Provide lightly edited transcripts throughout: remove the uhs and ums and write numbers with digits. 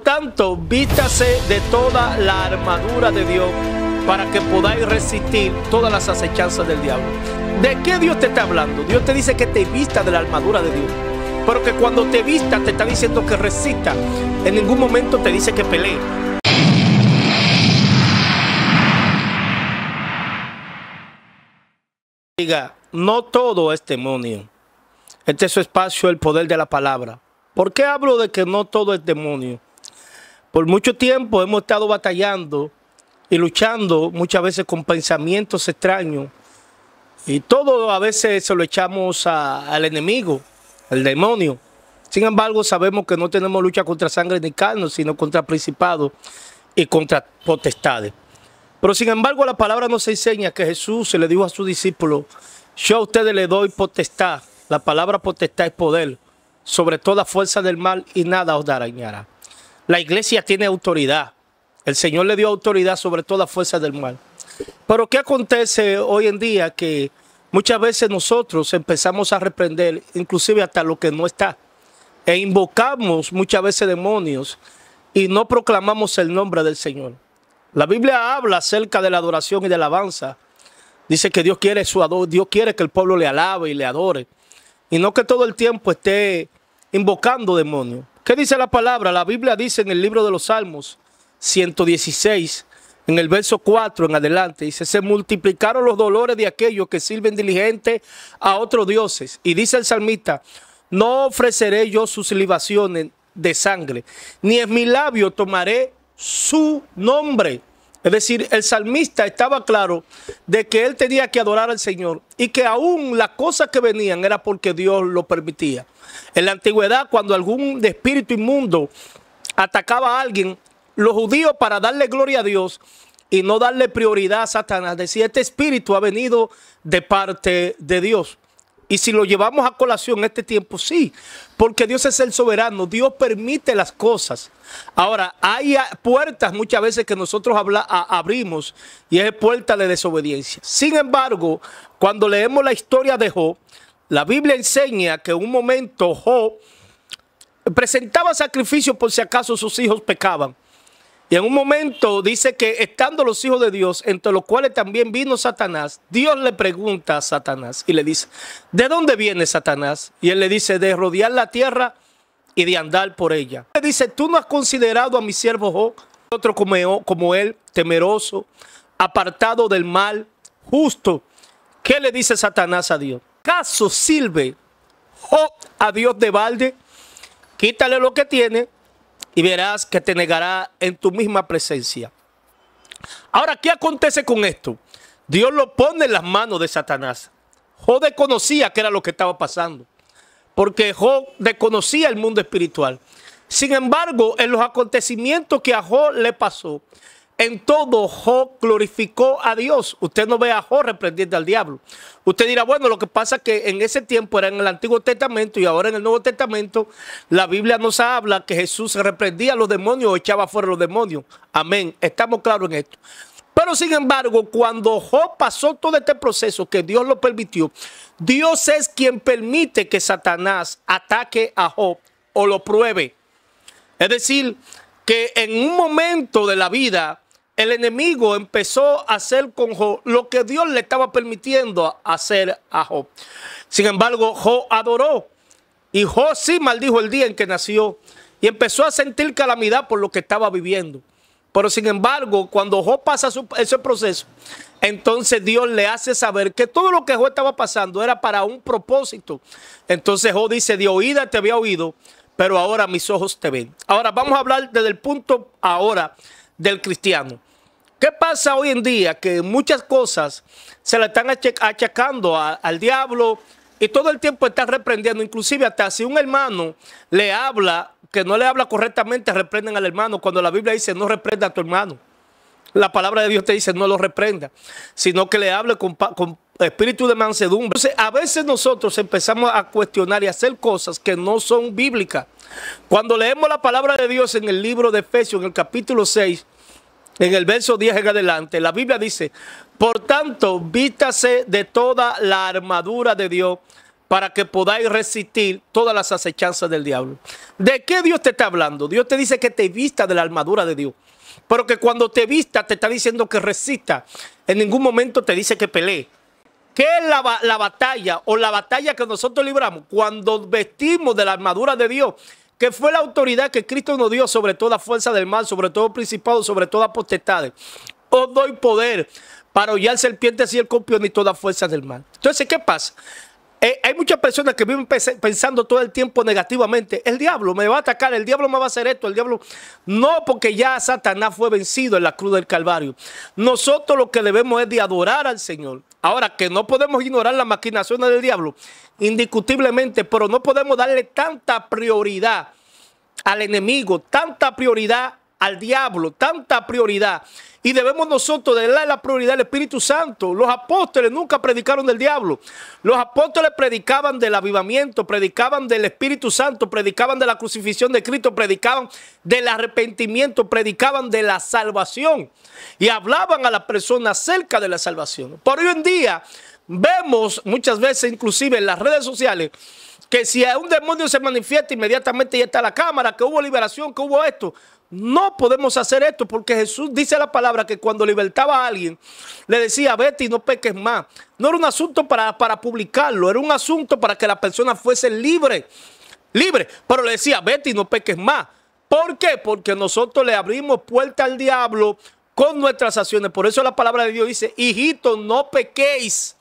tanto, vístase de toda la armadura de Dios para que podáis resistir todas las acechanzas del diablo. ¿De qué Dios te está hablando? Dios te dice que te vistas de la armadura de Dios, pero que cuando te vistas te está diciendo que resista. En ningún momento te dice que pelee. Diga, no todo es demonio. Este es su espacio, el poder de la palabra. ¿Por qué hablo de que no todo es demonio? Por mucho tiempo hemos estado batallando y luchando muchas veces con pensamientos extraños. Y todo a veces se lo echamos al enemigo, al demonio. Sin embargo, sabemos que no tenemos lucha contra sangre ni carne, sino contra principados y contra potestades. Pero sin embargo, la palabra nos enseña que Jesús se le dijo a sus discípulos: yo a ustedes les doy potestad. La palabra potestad es poder sobre toda fuerza del mal y nada os dañará. La iglesia tiene autoridad. El Señor le dio autoridad sobre toda fuerza del mal. Pero ¿qué acontece hoy en día? Que muchas veces nosotros empezamos a reprender, inclusive hasta lo que no está. E invocamos muchas veces demonios y no proclamamos el nombre del Señor. La Biblia habla acerca de la adoración y de la alabanza. Dice que Dios quiere Dios quiere que el pueblo le alabe y le adore. Y no que todo el tiempo esté invocando demonios. ¿Qué dice la palabra? La Biblia dice en el libro de los Salmos 116, en el verso 4 en adelante, dice: se multiplicaron los dolores de aquellos que sirven diligente a otros dioses. Y dice el salmista: no ofreceré yo sus libaciones de sangre, ni en mi labio tomaré su nombre. Es decir, el salmista estaba claro de que él tenía que adorar al Señor y que aún las cosas que venían era porque Dios lo permitía. En la antigüedad, cuando algún espíritu inmundo atacaba a alguien, los judíos, para darle gloria a Dios y no darle prioridad a Satanás, decía: este espíritu ha venido de parte de Dios. Y si lo llevamos a colación en este tiempo, sí, porque Dios es el soberano, Dios permite las cosas. Ahora, hay puertas muchas veces que nosotros abrimos y es puerta de desobediencia. Sin embargo, cuando leemos la historia de Job, la Biblia enseña que en un momento Job presentaba sacrificio por si acaso sus hijos pecaban. Y en un momento dice que estando los hijos de Dios, entre los cuales también vino Satanás, Dios le pregunta a Satanás y le dice: ¿de dónde viene Satanás? Y él le dice: de rodear la tierra y de andar por ella. Le dice: ¿tú no has considerado a mi siervo Job, otro como él, temeroso, apartado del mal, justo? ¿Qué le dice Satanás a Dios? ¿Acaso sirve Job a Dios de balde? Quítale lo que tiene y verás que te negará en tu misma presencia. Ahora, ¿qué acontece con esto? Dios lo pone en las manos de Satanás. Job desconocía qué era lo que estaba pasando, porque Job desconocía el mundo espiritual. Sin embargo, en los acontecimientos que a Job le pasó, en todo Job glorificó a Dios. Usted no ve a Job reprendiendo al diablo. Usted dirá: bueno, lo que pasa es que en ese tiempo era en el Antiguo Testamento y ahora en el Nuevo Testamento la Biblia nos habla que Jesús reprendía a los demonios o echaba fuera a los demonios. Amén. Estamos claros en esto. Pero sin embargo, cuando Job pasó todo este proceso que Dios lo permitió, Dios es quien permite que Satanás ataque a Job o lo pruebe. Es decir, que en un momento de la vida el enemigo empezó a hacer con Job lo que Dios le estaba permitiendo hacer a Job. Sin embargo, Job adoró. Y Job sí maldijo el día en que nació. Y empezó a sentir calamidad por lo que estaba viviendo. Pero sin embargo, cuando Job pasa ese proceso, entonces Dios le hace saber que todo lo que Job estaba pasando era para un propósito. Entonces Job dice: de oída te había oído, pero ahora mis ojos te ven. Ahora vamos a hablar desde el punto ahora del cristiano. ¿Qué pasa hoy en día? Que muchas cosas se le están achacando al diablo y todo el tiempo están reprendiendo. Inclusive hasta si un hermano le habla, que no le habla correctamente, reprenden al hermano. Cuando la Biblia dice: no reprenda a tu hermano. La palabra de Dios te dice: no lo reprenda, sino que le hable con espíritu de mansedumbre. Entonces, a veces nosotros empezamos a cuestionar y a hacer cosas que no son bíblicas. Cuando leemos la palabra de Dios en el libro de Efesios, en el capítulo 6, en el verso 10 en adelante, la Biblia dice: por tanto, vístase de toda la armadura de Dios para que podáis resistir todas las acechanzas del diablo. ¿De qué Dios te está hablando? Dios te dice que te vista de la armadura de Dios. Pero que cuando te vista te está diciendo que resista. En ningún momento te dice que pelee. ¿Qué es la batalla o la batalla que nosotros libramos? Cuando vestimos de la armadura de Dios, que fue la autoridad que Cristo nos dio sobre toda fuerza del mal, sobre todo principado, sobre todas potestades. Os doy poder para hollar serpientes y escorpiones y todas fuerzas del mal. Entonces, ¿qué pasa? Hay muchas personas que viven pensando todo el tiempo negativamente. El diablo me va a atacar, el diablo me va a hacer esto, el diablo... No, porque ya Satanás fue vencido en la cruz del Calvario. Nosotros lo que debemos es de adorar al Señor. Ahora, que no podemos ignorar las maquinaciones del diablo, indiscutiblemente, pero no podemos darle tanta prioridad al enemigo, tanta prioridad al diablo, tanta prioridad. Y debemos nosotros darle la prioridad al Espíritu Santo. Los apóstoles nunca predicaron del diablo. Los apóstoles predicaban del avivamiento, predicaban del Espíritu Santo, predicaban de la crucifixión de Cristo, predicaban del arrepentimiento, predicaban de la salvación. Y hablaban a las personas acerca de la salvación. Por hoy en día vemos muchas veces, inclusive en las redes sociales, que si un demonio se manifiesta, inmediatamente ya está la cámara, que hubo liberación, que hubo esto. No podemos hacer esto porque Jesús dice la palabra que cuando libertaba a alguien, le decía, vete y no peques más. No era un asunto para publicarlo, era un asunto para que la persona fuese libre. Pero le decía, vete y no peques más. ¿Por qué? Porque nosotros le abrimos puerta al diablo con nuestras acciones. Por eso la palabra de Dios dice, hijitos, no pequéis.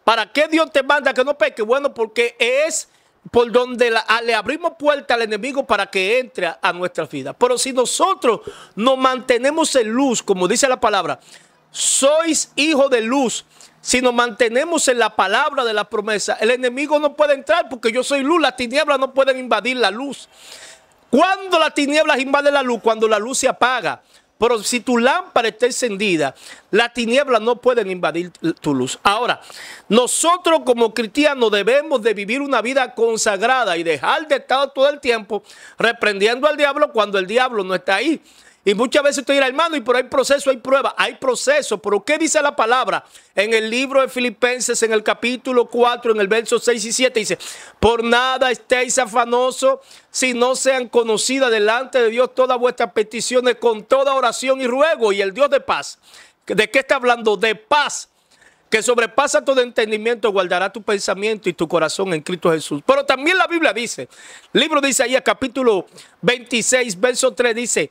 ¿Para qué Dios te manda que no peques? Bueno, porque es por donde le abrimos puerta al enemigo para que entre a nuestras vidas. Pero si nosotros nos mantenemos en luz, como dice la palabra, sois hijos de luz. Si nos mantenemos en la palabra de la promesa, el enemigo no puede entrar porque yo soy luz. Las tinieblas no pueden invadir la luz. ¿Cuándo las tinieblas invaden la luz? Cuando la luz se apaga. Pero si tu lámpara está encendida, las tinieblas no pueden invadir tu luz. Ahora, nosotros como cristianos debemos de vivir una vida consagrada y dejar de estar todo el tiempo reprendiendo al diablo cuando el diablo no está ahí. Y muchas veces usted dirá, hermano, y pero hay proceso, hay prueba, hay proceso. Pero ¿qué dice la palabra? En el libro de Filipenses, en el capítulo 4, en el verso 6 y 7, dice, por nada estéis afanosos, si no sean conocidas delante de Dios todas vuestras peticiones con toda oración y ruego. Y el Dios de paz, ¿de qué está hablando? De paz, que sobrepasa todo entendimiento, guardará tu pensamiento y tu corazón en Cristo Jesús. Pero también la Biblia dice, el libro de Isaías, capítulo 26, verso 3, dice,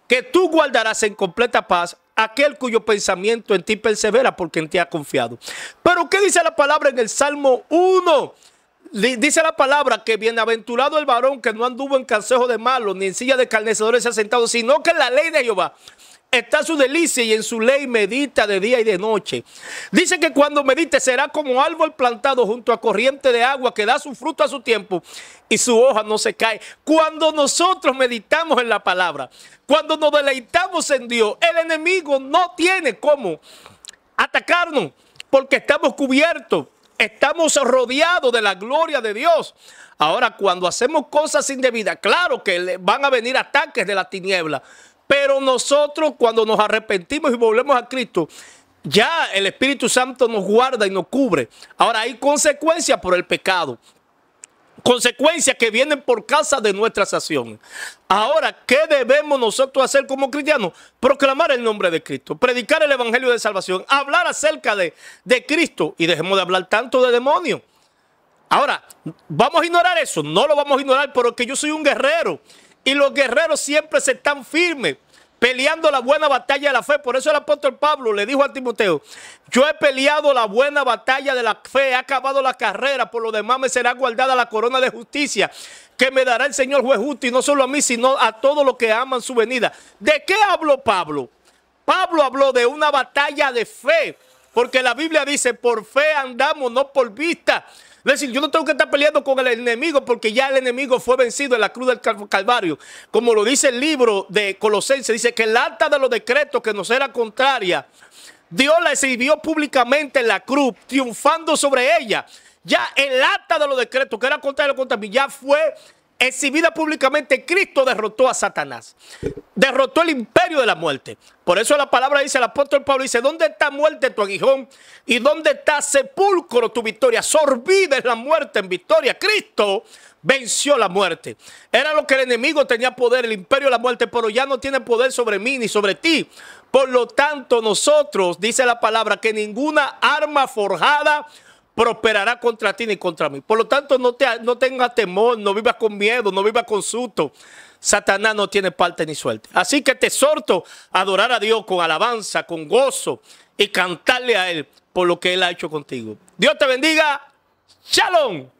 que tú guardarás en completa paz aquel cuyo pensamiento en ti persevera porque en ti ha confiado. Pero ¿qué dice la palabra en el Salmo 1? Dice la palabra que bienaventurado el varón que no anduvo en consejo de malos, ni en silla de escarnecedores se ha sentado, sino que en la ley de Jehová está su delicia y en su ley medita de día y de noche. Dice que cuando medite será como árbol plantado junto a corriente de agua que da su fruto a su tiempo y su hoja no se cae. Cuando nosotros meditamos en la palabra, cuando nos deleitamos en Dios, el enemigo no tiene cómo atacarnos porque estamos cubiertos, estamos rodeados de la gloria de Dios. Ahora, cuando hacemos cosas indebidas, claro que van a venir ataques de la tiniebla. Pero nosotros cuando nos arrepentimos y volvemos a Cristo, ya el Espíritu Santo nos guarda y nos cubre. Ahora hay consecuencias por el pecado. Consecuencias que vienen por causa de nuestras acciones. Ahora, ¿qué debemos nosotros hacer como cristianos? Proclamar el nombre de Cristo, predicar el evangelio de salvación, hablar acerca de Cristo y dejemos de hablar tanto de demonios. Ahora, ¿vamos a ignorar eso? No lo vamos a ignorar porque yo soy un guerrero. Y los guerreros siempre se están firmes, peleando la buena batalla de la fe. Por eso el apóstol Pablo le dijo a Timoteo, yo he peleado la buena batalla de la fe, he acabado la carrera, por lo demás me será guardada la corona de justicia, que me dará el Señor juez justo, y no solo a mí, sino a todos los que aman su venida. ¿De qué habló Pablo? Pablo habló de una batalla de fe, porque la Biblia dice, por fe andamos, no por vista. Es decir, yo no tengo que estar peleando con el enemigo porque ya el enemigo fue vencido en la cruz del Calvario. Como lo dice el libro de Colosenses, dice que el acta de los decretos que nos era contraria, Dios la exhibió públicamente en la cruz, triunfando sobre ella. Ya el acta de los decretos que era contrario contra mí ya fue exhibida públicamente, Cristo derrotó a Satanás. Derrotó el imperio de la muerte. Por eso la palabra dice, el apóstol Pablo dice, ¿dónde está muerte tu aguijón? ¿Y dónde está sepulcro tu victoria? Sorbida es la muerte en victoria. Cristo venció la muerte. Era lo que el enemigo tenía poder, el imperio de la muerte, pero ya no tiene poder sobre mí ni sobre ti. Por lo tanto, nosotros, dice la palabra, que ninguna arma forjada prosperará contra ti ni contra mí. Por lo tanto, no tengas temor, no vivas con miedo, no vivas con susto. Satanás no tiene parte ni suerte. Así que te exhorto a adorar a Dios con alabanza, con gozo y cantarle a Él por lo que Él ha hecho contigo. Dios te bendiga. Shalom.